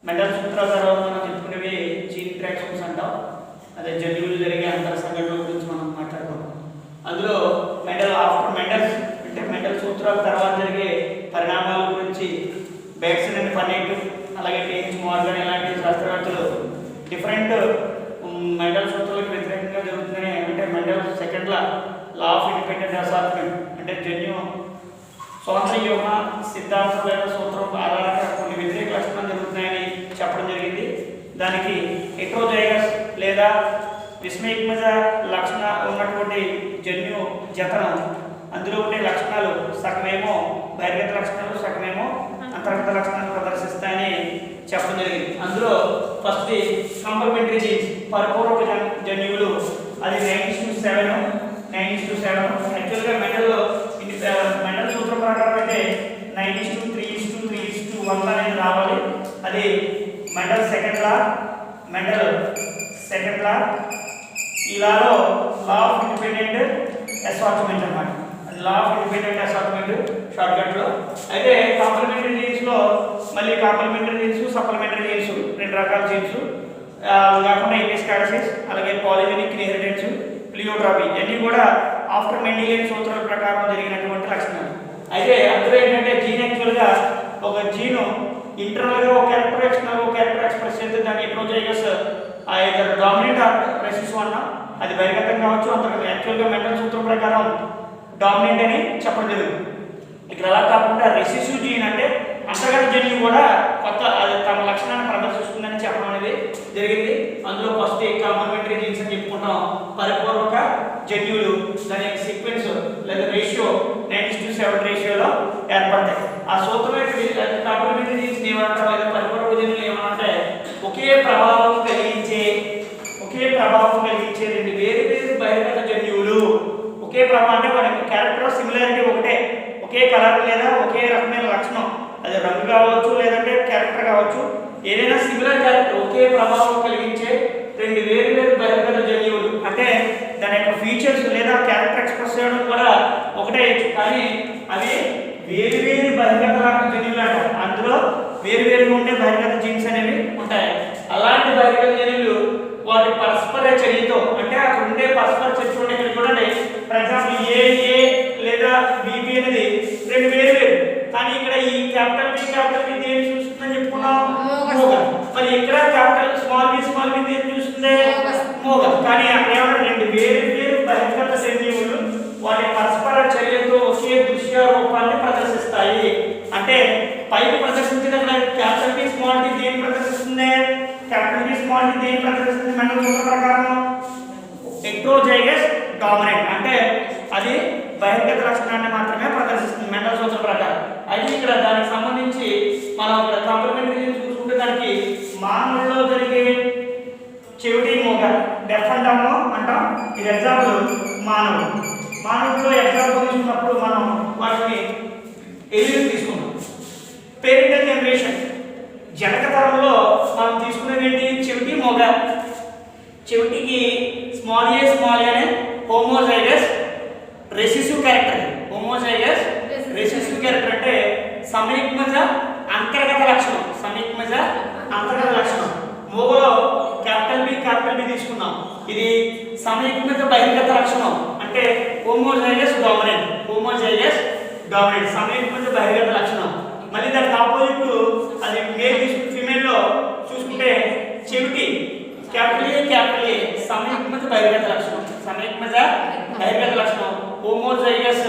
Mendel సూత్రాల తర్వాత మనం చెప్పుకునేవి జీన్ ఇంటరాక్షన్స్ అంటాం. అదే జన్యువులు జరిగే అంతర సంఘటనల గురించి మనం మాట్లాడుకుంటాం. అందులో మెండల్ సూత్రాల తర్వాత జరిగే పరిణామాల గురించి బేట్సన్ అండ్ ఫర్నెట్ అలాగే టీన్స్ మార్గన్ ఇలాంటి శాస్త్రవేత్తలు డిఫరెంట్ మెండల్ సూత్రాలకు వ్యతిరేకంగా జరుగుతున్నాయి. అంటే Mendel second law of independent assortment అంటే జన్యు స్వతంత్ర వ్యూహ సిద్ధాంతం లేదా సూత్రం ఆధారంగా కొన్ని వ్యతిరేక లక్షణాలు జరుగుతున్నాయని చెప్పడం జరిగింది. దానికి హెట్రోజైగస్ లేదా విస్మయిక్మజ లక్షణ ఉన్నటువంటి జన్యు జతనం అందులో ఉండే లక్షణాలు సగమేమో బహిర్గత లక్షణాలు సగమేమో అంతర్గత లక్షణాలు ప్రదర్శిస్తాయని చెప్పడం జరిగింది. అందులో ఫస్ట్ కాంప్లిమెంటరీ జీన్స్ పరిపూర్వక జన్యువులు అది 9:7 యాక్చువల్గా మెండల్ సూత్రం ప్రకారం అయితే 9:3:3:1 అనేది రావాలి. అది మెండల్ సెకండ్ లా ఈ లాలో లా ఆఫ్ ఇండిపెండెంట్ అసార్ట్మెంట్ అన్నమాట. అది law of independent assortment short cut లో. అయితే కాంప్లిమెంటరీ జీన్స్ లో మళ్ళీ కాంప్లిమెంటరీ జీన్స్ సప్లిమెంటరీ జీన్స్ రెండు రకాల జీన్స్ కాకుండా ఎపిస్కాసిస్ అలాగే పాలిజెనిక్ ఇన్హెరిటెన్స్ ప్లియోట్రాపీ ఇవన్నీ కూడా ఆఫ్టర్ మెండిలియన్ సూత్రాల ప్రకారం జరిగినటువంటి లక్షణాలు. అయితే అందులో ఏంటంటే జీన్ యాక్చువల్గా ఒక జీను ఇంటర్నల్గా ఒక క్యారెక్టర్ ఎక్స్ప్రెస్ చేస్తే దాన్ని హెట్రోజైగస్ ఇద్దరు డామినెంట్ రెసిసివ్ అన్నా అది బహిర్గతం కావచ్చు అంతర్గతం. యాక్చువల్గా మెండల్ సూత్రం ప్రకారం డామినెంట్ అని చెప్పడం జరుగుతుంది. ఇక్కడ అలా కాకుండా రెసిసివ్ జీన్ అంటే అంతర్గత జన్యువు కూడా కొత్త అది తమ లక్షణాన్ని ప్రదర్శిస్తుందని చెప్పడం అనేది జరిగింది. అందులో ఫస్ట్ కాంప్లిమెంటరీ జీన్స్ అని చెప్పుకుంటాం. పరిపూర్వక జన్యువులు దాని యొక్క సీక్వెన్స్ లేదా రేషియో 9:7 రేషియోలో ఏర్పడతాయి. ఆ సూత్రం కాంప్లిమెంటరీ జీన్స్ ఏమంటారు లేదా పరిపూర్వక జన్యువులు ఏమంటే ఒకే ప్రభావం కలిగించే రెండు వేరు బహిర్గత జన్యువులు ఒకే ప్రభావం అంటే మన క్యారెక్టర్ సిమిలారిటీ ఒకే కలర్ లేదా ఒకే రకమైన లక్షణం అది రంగు కావచ్చు లేదంటే క్యారెక్టర్ కావచ్చు ఏదైనా సిమిలర్ క్యారెక్టర్ ఒకే ప్రభావం కలిగించే రెండు వేరు బహిర్గత జన్యువులు అంటే దాని యొక్క ఫీచర్స్ లేదా క్యారెక్టర్ ఎక్స్ప్రెస్ చేయడం కూడా ఒకటే కానీ అవి వేరు బహిర్గత జన్యువులు అంటారు. అందులో వేరుగా ఉండే బహిర్గత జీన్స్ అనేవి ఉంటాయి. అలాంటి బహిర్గత జన్యువులు వాటి పరస్పర చర్యతో అంటే అక్కడ ఉండే పరస్పర చర్య ఉండే ఇక్కడ చూడండి. ఫర్ ఎగ్జాంపుల్ ఏ లేదా బీబీ అనేది రెండు వేరు కానీ ఇక్కడ ఈ క్యాపిటల్ బి దేని చూస్తుందని చెప్పుకున్నాం మోగ. మరి ఇక్కడ క్యాపిటల్ స్మాల్ బి దేని చూస్తుంది మోగ. కానీ అక్కడ ఏమన్నా రెండు వేరు బహిర్గత జన్యువులు వాటి పరస్పర చర్యతో ఒకే దృశ్య రూపాన్ని ప్రదర్శిస్తాయి. అంటే పైకి ప్రదర్శించిన క్యాపిటల్ బి స్మాల్ డి దేని ప్రదర్శిస్తుంది మెండల్ సూత్రం ప్రకారం హెట్రోజైగస్ డామినెంట్ అంటే అది బహిర్గత లక్షణాన్ని మాత్రమే ప్రదర్శిస్తుంది మెండల్ సూత్రం ప్రకారం. అయితే ఇక్కడ దానికి సంబంధించి మనం ఇక్కడ కాంప్లిమెంటరీ చూసుకుంటే దానికి మానవుల్లో జరిగే చెవిటి మూగ డెఫ్ అంటాము అంటాం. ఇది ఎగ్జాంపుల్ మానవుల్లో ఎగ్జాంపుల్ తీసుకున్నప్పుడు మనం వాటిని ఎలిమెంట్ తీసుకుంటాం. పేరెంటల్ జనరేషన్ జనక తరంలో మనం తీసుకునేది ఏంటి చెవిటి మూగ. చెవిటికి స్మాల్ ఏ అనే హోమోజైగస్ రెసిసివ్ క్యారెక్టర్ అంటే సమయుగ్మజ అంతర్గత లక్షణం మూగలో క్యాపిటల్ బి తీసుకున్నాం. ఇది సమయుగ్మజ బహిర్గత లక్షణం అంటే హోమోజైగస్ డామినెంట్ సమయుగ్మజ బహిర్గత లక్షణం. మళ్ళీ దానికి ఆపోజిట్ అది మేల్ తీసుకుని ఫీమేల్లో చూసుకుంటే చెవిటి క్యాపిటల్ ఏ సమయుగ్మజ బహిర్గత లక్షణం హోమోజైగస్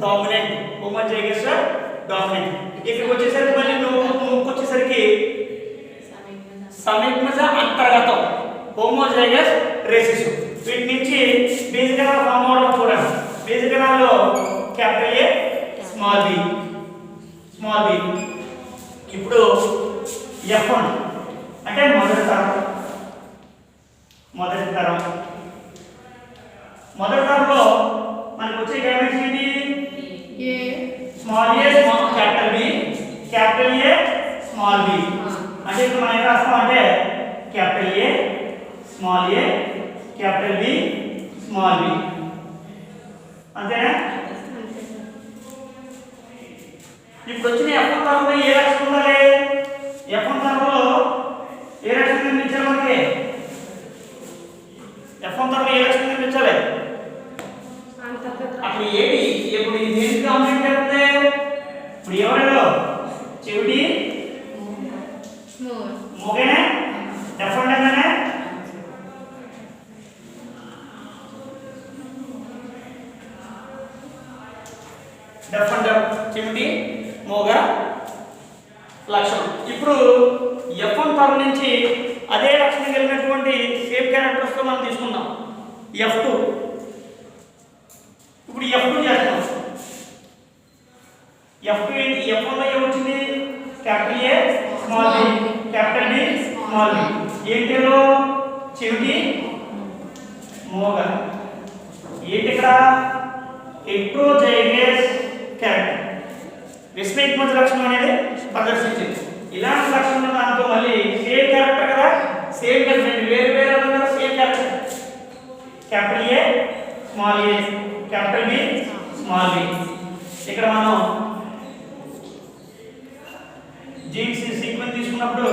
డామినెంట్. ఇక్కడికి వచ్చేసరికి మళ్ళీ ముక్కు వచ్చేసరికి సమయుగ్మజ అంతర్గతం హోమోజైగస్ రెసిసివ్. వీటి నుంచి బీజగణాలు ఫామ్ అవడం చూడండి. బీజగణాల్లో క్యాపిటల్ ఏ స్మాల్ బి. ఇప్పుడు F1 అంటే మొదటి తరంలో మనకు వచ్చే గైమెట్రీ ఏంటి small A capital A small B. అంటే ఇప్పుడు మనం ఏం రాస్తాం అంటే capital A capital B small B అంతేనా. ఇప్పుడు వచ్చిన F1 తరంలో ఏ లక్షణం ఉండాలి? F1 తరంలో ఏ లక్షణం కనిపించాలి మనకి F1 తర్వాత ఏ లక్షణం కనిపించాలి అప్పుడు ఏది ఇప్పుడు ఇది దేనికి కాంప్లిమెంట్ అవుతుంది ఇప్పుడు ఎవరిలో చెవిటి మూగేనా F1 అంటేనే F1 చెవిటి మూగ లక్షణం ఇప్పుడు F1 తరం నుంచి అదే లక్షణం కలిగినటువంటి సేమ్ క్యారెక్టర్స్ తో మనం తీసుకుందాం F2 ఇప్పుడు F2 చేస్తాం F2 ఏంటి F1 లో ఏమొచ్చింది capital A small B capital B small B ఏంటిలో చెవిటి మోగ ఏంటి ఇక్కడ హెట్రోజైగస్ క్యారెక్టర్ విస్మయత్మక లక్షణం అనేది ప్రదర్శించింది ఇలాంటి లక్షణం దాంతో మళ్ళీ సేమ్ క్యారెక్టర్ కదా సేమ్ క్యారెక్టర్ వేరు వేరు కదా same character capital A small A capital B small B ఇక్కడ మనం జీన్స్ సీక్వెన్స్ తీసుకున్నప్పుడు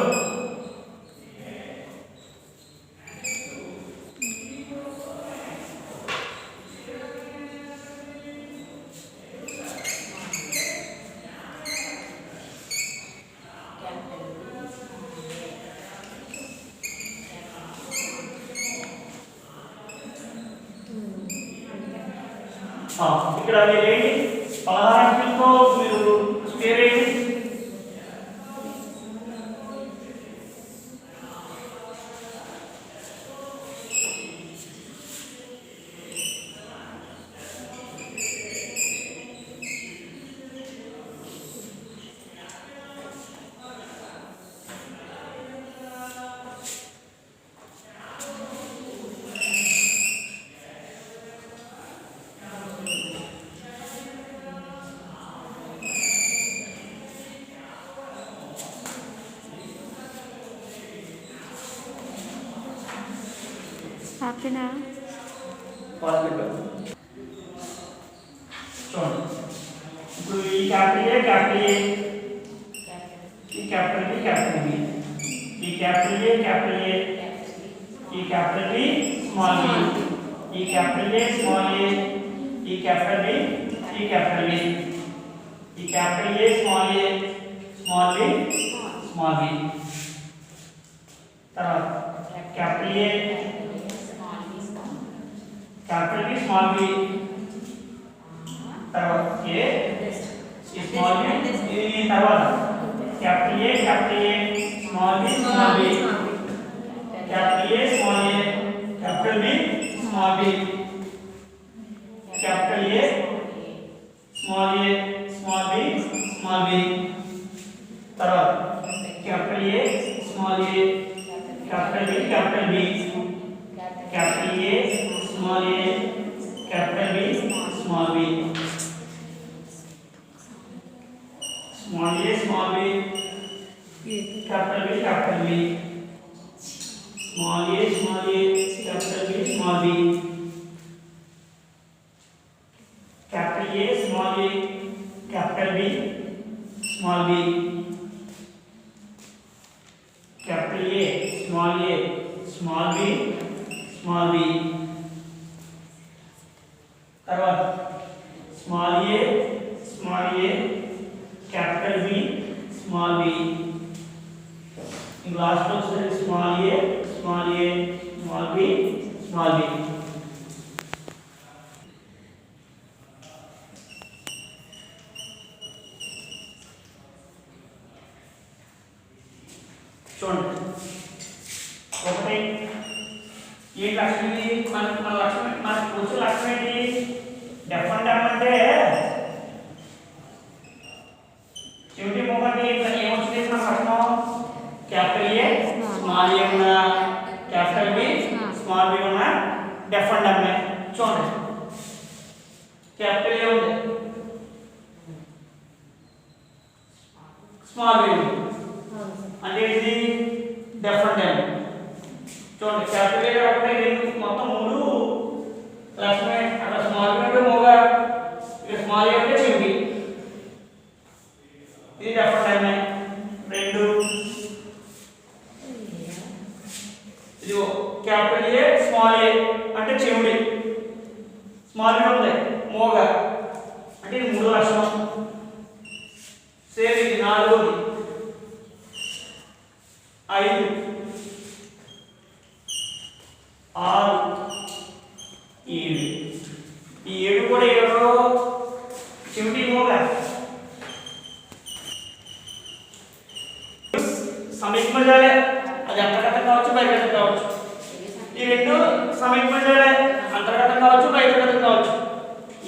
ఇక్కడ మీరేంటి 16 అంకెలతో మీరు స్క్వేర్ ఏంటి హ్యాపీనా చూడండి ఇప్పుడు ఈ క్యాపిటల్ ఏ క్యాపిటల్ ఏ ఈ క్యాపిటల్ బి క్యాపిటల్ బి ఈ క్యాపిటల్ ఏ క్యాపిటల్ ఏ ఈ క్యాపిటల్ బి స్మాల్ బి ఈ క్యాపిటల్ ఏ స్మాల్ ఏ ఈ క్యాపిటల్ బి ఈ క్యాపిటల్ బి ఈ capital A small B small B తర్వాత capital A capital B small b తర్వాత a small b ఇది తర్వాత capital A small b small b capital A small a capital B small b capital A small b small b తర్వాత capital A small a capital B capital B capital A small a capital B small b small a small b capital B capital B small a capital B small b capital A small a capital B small b capital A small b small b తర్వాత small a capital B small b ఇంకా last లో small a small b small b చూడండి ఒకటి ఏ లక్షణం ఇది మన లక్షణం మనకు వచ్చే లక్షణం ఏంటి డెఫినెట్ అంటే చెవిటి మూమెంట్ ఏమొచ్చింది మన లక్షణం క్యాపిటల్ ఏ స్మాల్ ఏ ఉన్న క్యాపిటల్ బి స్మాల్ బి ఉన్న డెఫినెట్ అమ్మే చూడండి క్యాపిటల్ ఏ ఉంది స్మాల్ బి ఉంది అంటే ఇది డెఫినెట్ చూడండి క్యాపిటల్ ఏ కాబట్టి రెండు మొత్తం మూడు లక్షణమే అక్కడ స్మాల్ బి అంటే మోగా ఇది స్మాల్ ఏ అంటే చెవిటి ఇది డెఫినెట్ రెండు ఇది క్యాపిటల్ ఏ స్మాల్ ఏ అంటే చెవుడి, స్మాల్ ఏ ఉంది మోగ అంటే ఇది మూడో లక్షణం. సేమ్ ఇది నాలుగోది, 5 6 7. ఈ 7 కూడా ఎవరో చెవిటి మోగ. సమిష్మజాలే, అది అంతర్గతం కావచ్చు బహిర్గతం కావచ్చు. ఈ రెండు సమిష్మజాలే, అంతర్గతం కావచ్చు బహిర్గతం కావచ్చు.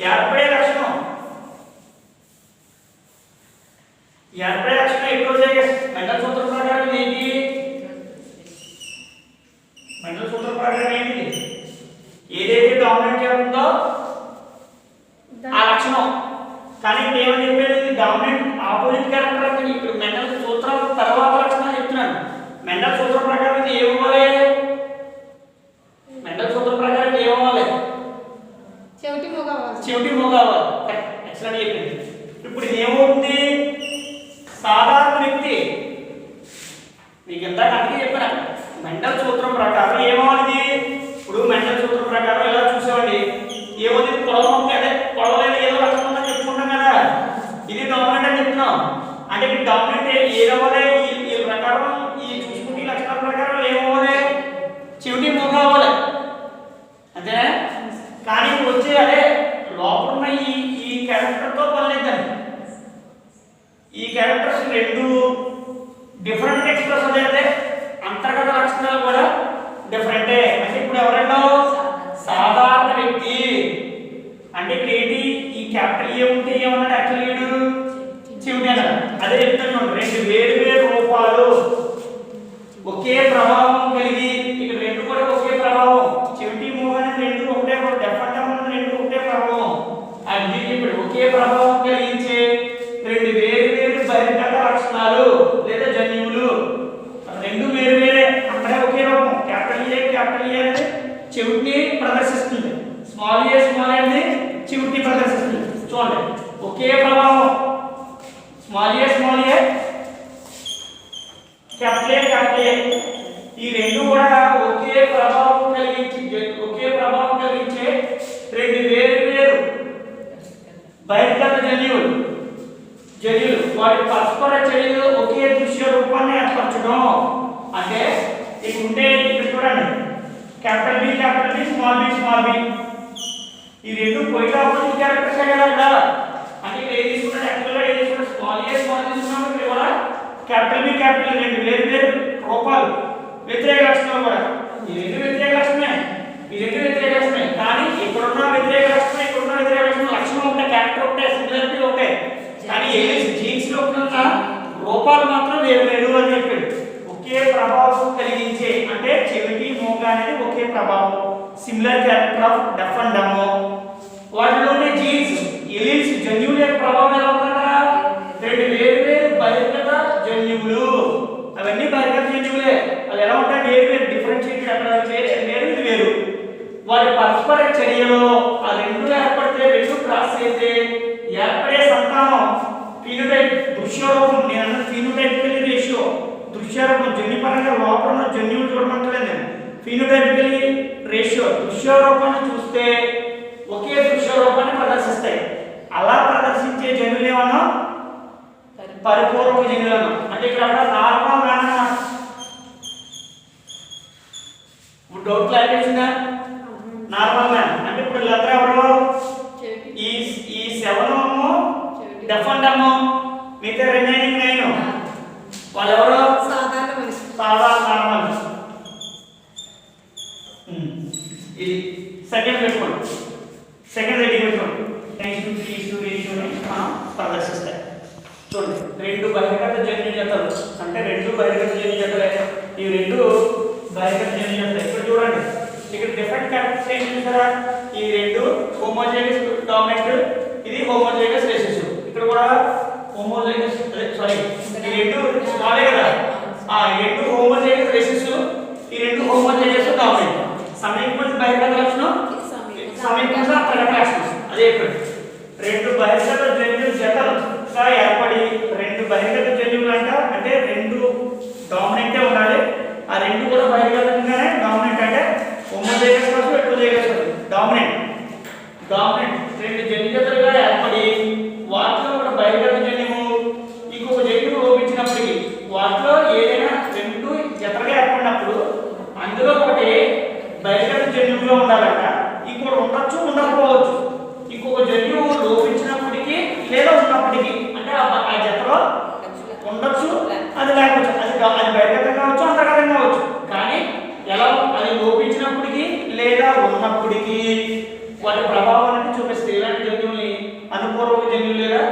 ఏర్పడే లక్షణం హెటెరోజైగస్. మెండల్ సూత్రం ప్రకారం ఏంటి? మెండల్ సూత్రం ప్రకారం ఏంటి? ఏదైతే డామినెంట్ ఉందో ఆ లక్షణం. కానీ ఇప్పుడు ఏమని చెప్పేది? డామినెంట్ ఆపోజిట్ క్యారెక్టర్ అని. ఇప్పుడు మెండల్ సూత్రం తర్వాత లక్షణం చెప్తున్నాను. మెండల్ సూత్రం ప్రకారం ఇది ఏమవ్వాలి? మెండల్ సూత్రం ప్రకారం ఇది ఏమవ్వాలి? చెవిటి మూగ అవ్వాలి. ఎక్సలెంట్ చెప్పింది. ఇప్పుడు ఇది ఏమవుతుంది? సాధారణ వ్యక్తి. మీకు ఇందాక అందుకే చెప్పాను, మెండల్ సూత్రం ప్రకారం ఏమవ్వాలి? ఇప్పుడు మెండల్ సూత్రం ప్రకారం ఎలా చూసామండి, ఏమవుతుంది? కొలవకి అదే కొలవలేదు ఏదో లక్షణం ఉందని చెప్పుకుంటాం కదా, ఇది డామినెంట్ అని చెప్తున్నాం. అంటే ఇది డామినెంట్ ఏదవ్వాలి? ఈ ప్రకారం ఈ చూసుకుంటే లక్షణాల ప్రకారం ఏమవ్వాలి? చెవిటి మూగ అవ్వాలి అంతేనా? కానీ ఇప్పుడు వచ్చే అదే లోపల ఉన్న ఈ క్యారెక్టర్తో పని లేదండి. ఈ క్యారెక్టర్స్ రెండు డిఫరెంట్ ఎక్స్ప్రెస్ అయితే అంతర్గత లక్షణాలు కూడా డిఫరెంటే. అంటే ఇప్పుడు ఎవరైనా సాధారణ వ్యక్తి అంటే ఇక్కడ ఏంటి? ఈ క్యాపిటల్ ఏ ఉంటే ఏమన్నాడు? యాక్చువల్లీ చెవిటి అన్నాడు. అదే చెప్తాను, రెండు వేరు వేరు రూపాలు ఒకే ప్రభావం కలిగి, ఇక్కడ రెండు కూడా ఒకే ప్రభావం. చెవిటి మూగ అనేది రెండు ఒకటే, డెఫ్ అంటే రెండు ఒకటే ప్రభావం. అది ఇప్పుడు ఒకే ప్రభావం కలిగించే రెండు వేరు వేరు బహిర్గత లక్షణాలు లేదా జన్యువులు. రెండు వేరు వేరే అంటే ఒకే రూపం. క్యాపిటల్ ఏ అనేది చెవిటిని ప్రదర్శిస్తుంది, స్మాల్ ఏ అనేది చెవిటిని ప్రదర్శిస్తుంది. చూడండి, ఒకే ప్రభావం. స్మాల్ ఏ క్యాపిటల్ ఏ ఈ రెండు కూడా ఒకే ప్రభావం కలిగించే రెండు వేరు వేరు బహిర్గత జన్యువులు. వాటి పరస్పర చర్యలు ఒకే దృశ్య రూపాన్ని ఏర్పరచడం. అంటే ఇక్కడ ఉంటే ఇక్కడ చూడండి, క్యాపిటల్ బి స్మాల్ బి ఈ రెండు పోయిగా ఆపోజిట్ క్యారెక్టర్స్ కదా. అంటే ఇక్కడ ఏది తీసుకుంటే యాక్చువల్గా ఏది తీసుకుంటే స్మాల్ ఏ తీసుకున్నాము. ఇక్కడ కూడా క్యాపిటల్ బి రెండు వేరు వేరు రూపాలు, వ్యతిరేక లక్షణాలు కూడా. ఈ రెండు వ్యతిరేక లక్షణమే, కానీ ఇక్కడున్న వ్యతిరేక లక్షణం, ఇక్కడున్న వ్యతిరేక లక్షణం ఉంటాయి, క్యారెక్టర్ ఉంటాయి, సిమిలారిటీ ఉంటాయి. కానీ జీన్స్ లో ఉన్న రూపాలు మాత్రం వేరు వేరు అని చెప్పాడు. ఒకే ప్రభావం కలిగించే అంటే చెవిటి మూగ అనేది ఒకే ప్రభావం, similar character of deaf and dumb. వాటిలోనే జీన్స్ ఎలీల్స్ జన్యువుల యొక్క ప్రభావం ఎలా ఉందట? రెండు వేరు వేరు బహిర్గత జన్యువులు. అవన్నీ బహిర్గత జన్యువులే. అవి ఎలా ఉంటాయి? వేరు వేరు డిఫరెన్షియేటెడ్. అక్కడ వేరు ఇది వేరు. వారి పరస్పర చర్యలో ఆ రెండు ఏర్పడితే, రెండు క్రాస్ అయితే ఏర్పడే సంతానం ఫినోటైప్ దృశ్యరూపం. నేను అన్న ఫినోటైపికల్ రేషియో దృశ్యరూపం జన్యుపరంగా లోపల ఉన్న జన్యువులు చూడమంటలేదు నేను. ఫినోటైపికల్ రేషియో దృశ్యరూపాన్ని చూస్తే ఒకే దృశ్యరూపాన్ని ప్రదర్శిస్తాయి. అలా ప్రదర్శించే జన్యువులు ఏమన్నా పరిపూర్వక జన్యువులు అన్నా. అంటే ఇక్కడ నార్మల్ మ్యాన్ అన్నమాట. ఇప్పుడు డౌట్ క్లారిటీ వచ్చిందా? నార్మల్ మ్యాన్ అంటే ఇప్పుడు వీళ్ళందరూ ఎవరు? ఈ 7 డెఫ్ అండ్ డమ్, మిగతా రిమైనింగ్ 9 వాళ్ళు ఎవరు? సాధారణ నార్మల్. ఇది సెకండ్ పెట్టుకోండి, సెకండ్ రెడీ పెట్టుకోండి. ప్రదర్శిస్తాయి. చూడండి, రెండు బహిర్గత జన్యు జతలు అంటే రెండు బహిర్గత జన్యు జతలే. ఈ రెండు బహిర్గత జన్యు జతలు. ఇక్కడ చూడండి, ఇక్కడ డిఫరెంట్ క్యారెక్టర్స్ ఏం చూసారా? ఈ రెండు హోమోజైగస్ డామినెంట్, ఇది హోమోజైగస్ రిసెసివ్. ఇక్కడ కూడా హోమోజైగస్ ఈ రెండు స్మాల్ కదా. ఈ రెండు హోమోజైగస్ రిసెసివ్, ఈ రెండు హోమోజైగస్ డామినెంట్. సమీకరణ బహిర్గత లక్షణం, సమీకరణ అంతర్గత లక్షణం. అదే ఇప్పుడు రెండు బహిర్గత జన్యు జతలుగా ఏర్పడి రెండు బహిర్గత జన్యువులు అంటే రెండు డామినెంటే ఉండాలి. ఆ రెండు కూడా బహిర్గతంగానే అందులో ఒకటి బహిర్గత జన్యువుగా ఉండాలంట, ఇంకోటి ఉండొచ్చు ఉండకపోవచ్చు. ఇంకొక జన్యువు లోపించినప్పటికీ లేదా ఉన్నప్పటికీ అంటే ఆ జతలో ఉండొచ్చు, అది లేకపోవచ్చు. అది బహిర్గతం కావచ్చు, అంతర్గతం కావచ్చు. కానీ ఎలా అది లోపించినప్పటికీ లేదా ఉన్నప్పటికీ వాటి ప్రభావం అనేది చూపిస్తుంది. ఇలాంటి జన్యువుల్ని అనుపూర్వక జన్యువులు లేదా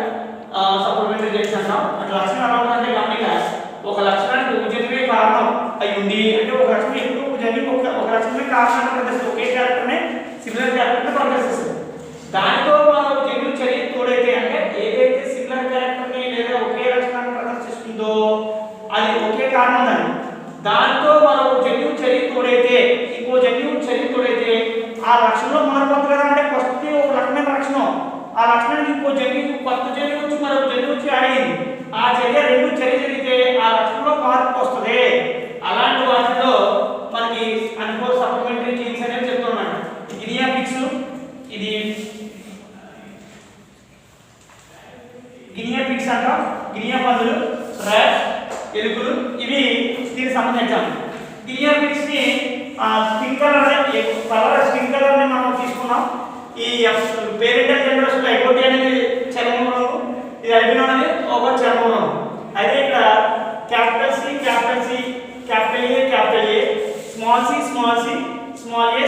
సప్లిమెంటరీ జెన్స్ అంటాం. అట్లా లక్షణం ఎలా ఉందంటే గమనిక ఒక లక్షణానికి ఒక జన్యువే కారణం అయి ఉంది అంటే ఒక లక్షణం ఎప్పుడు ఒక జన్యువు ఒక లక్షణమే కారణాన్ని ప్రదర్శిస్తుంది. ఒకే క్యారెక్టర్నే సిమిలర్ క్యారెక్టర్ని ప్రదర్శిస్తుంది. దానితో మరో జన్యువు చర్య తోడైతే అంటే ఏదైతే సిమిలర్ క్యారెక్టర్ని లేదా ఒకే లక్షణాన్ని ప్రదర్శిస్తుందో అది ఒకే కారణం దాన్ని. దాంతో మరో జన్యువు చర్య తోడైతే ఇంకో జన్యువు చర్య తోడైతే ఆ లక్షణంలో మార్పు కదా అంటే ఫస్ట్ ఒక రకమైన లక్షణం ఆ లక్షణానికి ఇంకో జన్యువు కొత్త జన్యువు వచ్చి మరొక జన్యువు వచ్చి అడిగింది. ఆ చర్య రెండు చర్య జరిగితే ఆ లక్షణంలో మార్పు వస్తుంది. అలాంటి వాటిలో మనకి అనుకూల సప్లిమెంటరీ జీన్స్ అనేది చెప్తున్నాను. గినియా పిగ్స్, ఇది గినియా పిగ్స్ అంటాం. గినియా పందులు, ర్యాట్స్, ఎలుకలు ఇవి దీనికి సంబంధించాము. గినియా పిగ్స్ ని స్కిన్ కలర్ ని మనం తీసుకున్నాం. ఈ పేరెంటల్ జనరేషన్ ఎకోటి అనేది చర్మం రంగు, ఇది అల్బినో అనేది ఒక చర్మం రంగు. అయితే ఇక్కడ capital C, capital A, small C, small A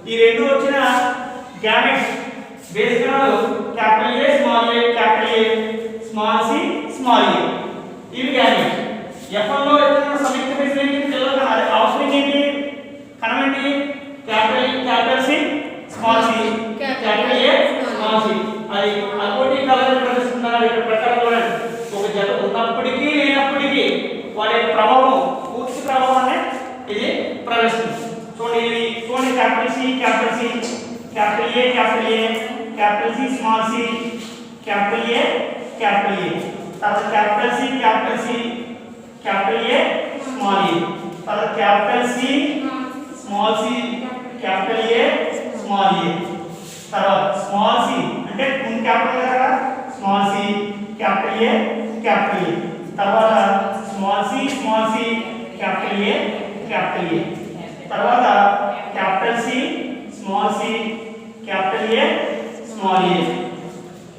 ఈ రెండు వచ్చిన గ్యామెట్స్ బేస్ కణాలు capital A, small C, small A ఇవి గ్యామెట్స్. F1 లో ఏదైనా సంయుక్త బేస్ ఏంటి పిల్లల కణాలు అవసరం ఏంటి కణం ఏంటి capital C, small C, capital A, small C. అది అకోటి కలర్ ప్రదర్శిస్తున్నారు. ఇక్కడ ప్రకారం చూడండి ఒక జత ఉన్నప్పటికీ లేనప్పటికీ వాటి యొక్క ప్రభావం పూర్తి ప్రభావాన్ని ఇది ప్రదర్శిస్తుంది. చూడండి ఇది చూడండి capital C, capital A, capital C, small C, capital A, తర్వాత capital C, capital A, small A, తర్వాత capital C, small C, capital A, small A, తర్వాత స్మాల్ సి అంటే ముందు క్యాపిటల్ కదా స్మాల్ సి, క్యాపిటల్ ఏ, తర్వాత small C, capital A, తర్వాత capital C, small C, capital A, small A,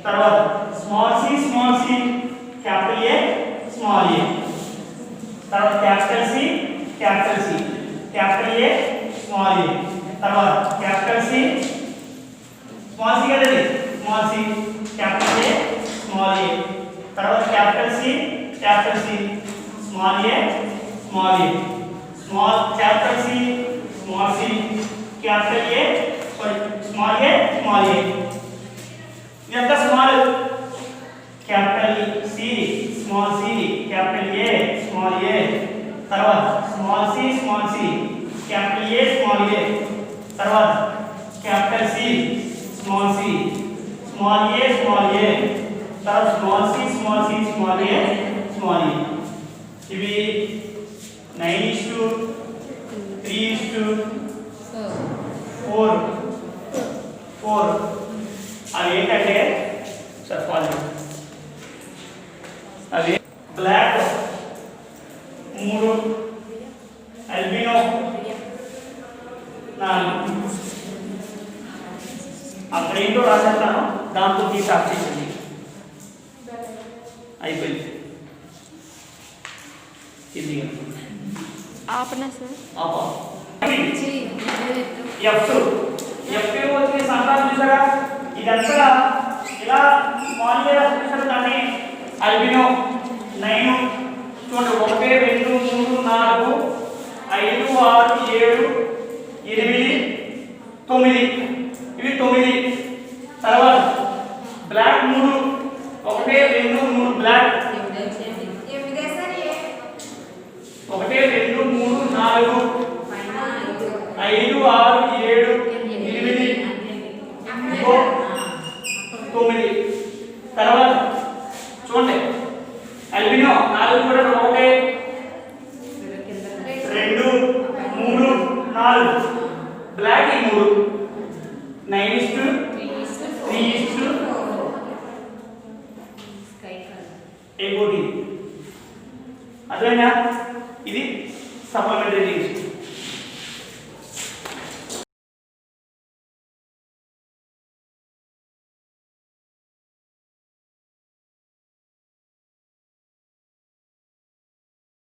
తర్వాత small C, capital A, small A, తర్వాత capital C, capital A, small A, తర్వాత capital C, small C కదా small C, capital A, small A, తర్వాత capital C, small A, capital C, capital A, small A ఇదంతా small. Capital C, capital A, small A, తర్వాత small C, capital A, తర్వాత capital C, small A, తర్వాత small C, small A. ఇవి 9:3:4 అవి ఏంటంటే sir follow అవి black 3, albino 4. అక్కడ ఏంటో రాసేస్తాను దాంతో తీసి ఆఫ్ చేసింది అయిపోయింది. ఇది ఆపనా సార్ F2 వచ్చి సంతానం చూసారా ఇదంతా ఇలా స్మాల్ ఏ చూసారు. దాన్ని అల్బినో 9 చూడండి 1 2 3 4 5 6 7 8 9 ఇవి 9. తర్వాత బ్లాక్ 3 1 2 3 బ్లాక్ 1 2 3 4 5 6 7 8 9. తర్వాత చూడండి అల్బినో 4 కూడా 1 2 3 4 బ్లాక్ 3 9:3:4 ఏకోటి అదేనా ఇది సప్లిమెంటరీ జీన్స్.